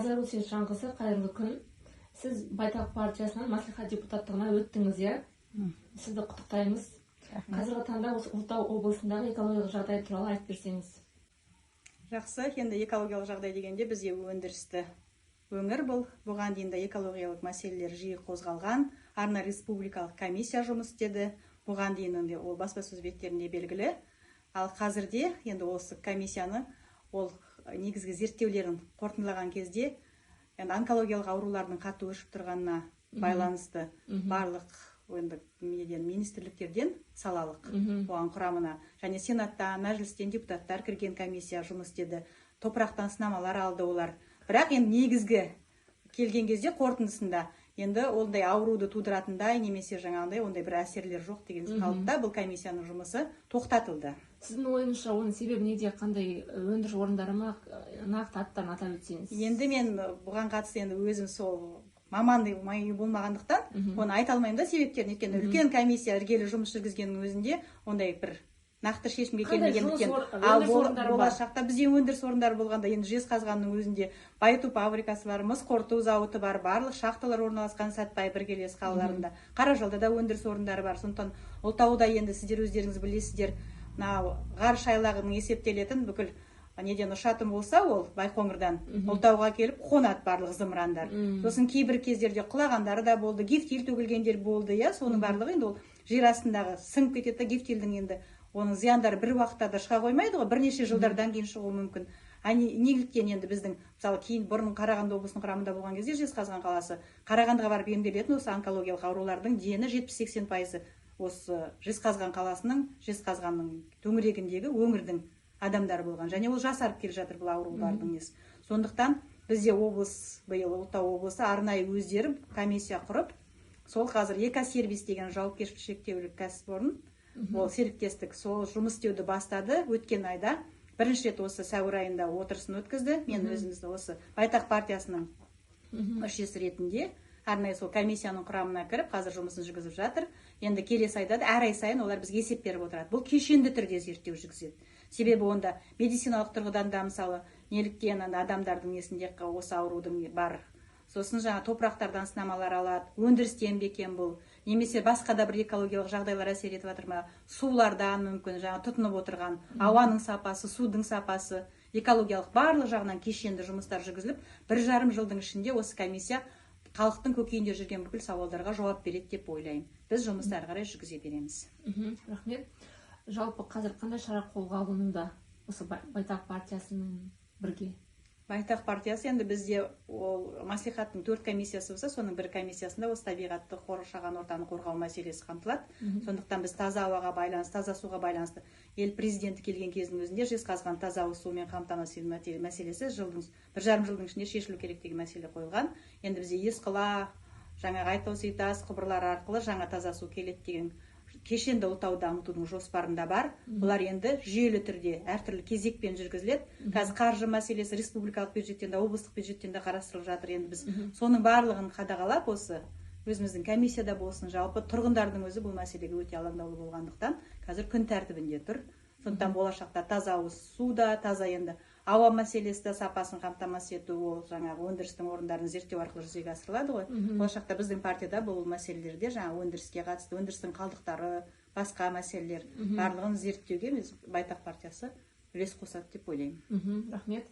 Азар Шаңғысы, қайырлы күн. Сіз Байтақ партиясынан мәслихат депутаттығына өттіңіз, иә? Сізді құттықтаймыз. Қазіргі таңда Ұлытау облысындағы экологиялық жағдай туралы айтып берсеңіз. Жақсы, енді экологиялық жағдай дегенде бізде өндірісті өңір бұл. Бұған дейін де экологиялық мәселелер жиі қозғалған. Арна республикалық комиссия жұмыс істеді. Бұған дейін ол баспасөз беттерінде белгілі. Ал қазірде енді осы комиссияны ол негізгі зерттеулерін қорытындылаған кезде онкологиялық аурулардың қатты өршіп тұрғанына байланысты барлық министрліктерден салалық оған құрамына және сенаттан, мәжілістен депутаттар кірген комиссия жұмыс істеді. Топырақтан сынамалар алды олар. Бірақ енді негізгі келген кезде қорытындысында енді ондай ауруды тудыратындай немесе жаңағындай ондай бір әсерлер жоқ деген қалыпта бұл комиссияның жұмысы тоқтатылды. Сіздің ойыңызша оның себебі неде, қандай өндіріс орындары ма, нақты аттарын атап өтсеңіз? Енді мен бұған қатысты енді өзім сол маман болмағандықтан оны айта алмаймын да себептерін. Өйткені үлкен комиссия іргелі жұмыс жүргізгеннің өзінде ондай бір нақты шешімге келмегендіктен. Ал болашақта бізде өндіріс орындары болғанда енді Жезқазғанның өзінде байыту фабрикасы бар, мыс қорыту зауыты бар, барлық шахталар орналасқан Сәтпаев іргелес қалаларында. Қаражалда да өндіріс орындары бар. Сондықтан Ұлытауда енді сіздер өздеріңіз білесіздер, ғарыш айлағының есептелетін бүкіл неден ұшатын болса, ол Байқоңырдан Ұлытауға келіп қонат барлық зымырандар. Сосын кейбір кездерде құлағандары да болды, гептил төгілгендер болды, иә, соның барлығы енді ол жер астындағы сіңіп кетеді. Гептилдің енді оның зияндары бір уақытта да шыға қоймайды ғой, бірнеше жылдардан кейін шығуы мүмкін. Неліктен енді біздің мысалы кейін бұрын Қарағанды облысының құрамында болған кезде Жезқазған қаласы Қарағандыға барып емделетін осы онкологиялық аурулардың дені 70-80% осы Жезқазған қаласының, Жезқазғанның төңірегіндегі өңірдің адамдары болған. Және ол жасарып келе жатыр бұл аурулардың несі. Сондықтан бізде облыс, биыл Ұлытау облысы арнайы өздері комиссия құрып, сол қазір Экосервис деген жауапкершілігі шектеулі кәсіпорын, ол серіктестік сол жұмыс істеуді бастады. Өткен айда бірінші рет осы сәуір айында отырысын өткізді. Мен өзімізді осы Байтақ партиясының мүшесі ретінде арнайы сол комиссияның құрамына кіріп, қазір жұмысын жүргізіп жатыр. Енді келесі айда әр ай сайын олар бізге есеп беріп отырады. Бұл кешенді түрде зерттеу жүргізеді. Себебі онда медициналық тұрғыдан да мысалы неліктен адамдардың несінде осы аурудың бар. Сосын жаңа топырақтардан сынамалар алады, өндірістен бекен бұл, немесе басқа да бір экологиялық жағдайлар әсер етіп жатыр ма, сулардан мүмкін жаңа тұтынып отырған ауаның сапасы, судың сапасы, экологиялық барлық жағынан кешенді жұмыстар жүргізіліп, 1,5 жылдың ішінде осы комиссия халықтың көкейінде жүрген бүкіл сауалдарға жауап береді деп ойлаймын. Біз жұмысты әрі қарай жүргізе береміз. Рахмет. Жалпы қазір қандай шара қолға алынуда осы Байтақ партиясының бірге? Байтақ партиясы енді бізде ол мәслихаттың 4 комиссиясы болса, соның бір комиссиясында осы табиғатты қоршаған ортаны қорғау мәселесі қамтылады. Сондықтан біз таза ауаға байланысты, таза суға байланысты ел президенті келген кездің өзінде Жезқазған таза ауыз сумен қамтамасыз ету мәселесі 1,5 жылдың ішінде шешілу керек деген мәселе қойылған. Енді бізде Есқыла, жаңағы Айтау-Сейтас құбырлары арқылы жаңа таза су келеді деген кешенді Ұлытауды дамытудың жоспарында бар. Бұлар енді жүйелі түрде әртүрлі кезекпен жүргізіледі. Қазір қаржы мәселесі республикалық бюджеттен де, облыстық бюджеттен де қарастырылып жатыр. Енді біз соның барлығын қадағалап, осы өзіміздің комиссияда болсын, жалпы тұрғындардың өзі бұл мәселеге өте алаңдаулы болғандықтан қазір күн тәртібінде тұр. Сондықтан болашақта таза ауыз суда, таза енді ауа мәселесі де сапасын қамтамасыз ету, ол жаңағы өндірістің орындарын зерттеу арқылы жүзеге асырылады ғой. Болашақта біздің партияда бұл мәселелерде жаңа өндіріске қатысты, өндірістің қалдықтары, басқа мәселелер барлығын зерттеуге біз Байтақ партиясы үлес қосады деп ойлаймын. Рахмет.